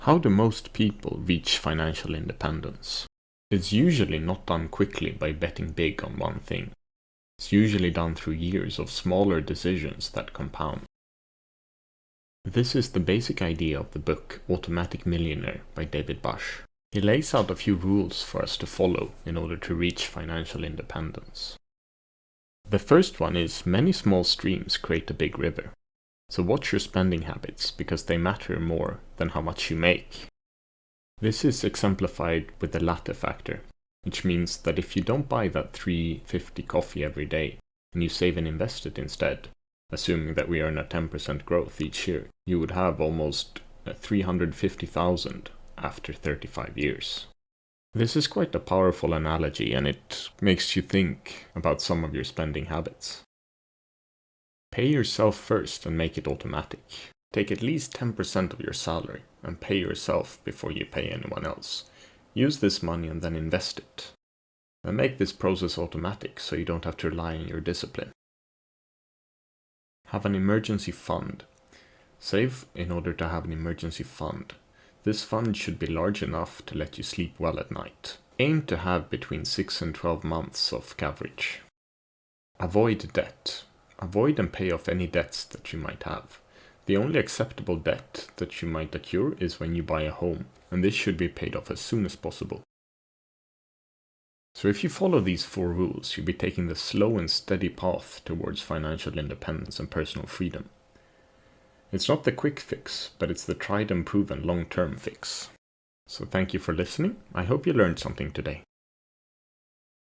How do most people reach financial independence? It's usually not done quickly by betting big on one thing. It's usually done through years of smaller decisions that compound. This is the basic idea of the book Automatic Millionaire by David Bach. He lays out a few rules for us to follow in order to reach financial independence. The first one is many small streams create a big river. So watch your spending habits because they matter more than how much you make. This is exemplified with the latte factor, which means that if you don't buy that $3.50 coffee every day and you save and invest it instead, assuming that we earn a 10% growth each year, you would have almost $350,000 after 35 years. This is quite a powerful analogy and it makes you think about some of your spending habits. Pay yourself first and make it automatic. Take at least 10% of your salary and pay yourself before you pay anyone else. Use this money and then invest it. And make this process automatic so you don't have to rely on your discipline. Have an emergency fund. Save in order to have an emergency fund. This fund should be large enough to let you sleep well at night. Aim to have between 6 and 12 months of coverage. Avoid debt. Avoid and pay off any debts that you might have. The only acceptable debt that you might accrue is when you buy a home, and this should be paid off as soon as possible. So if you follow these 4 rules, you'll be taking the slow and steady path towards financial independence and personal freedom. It's not the quick fix, but it's the tried and proven long-term fix. So thank you for listening. I hope you learned something today.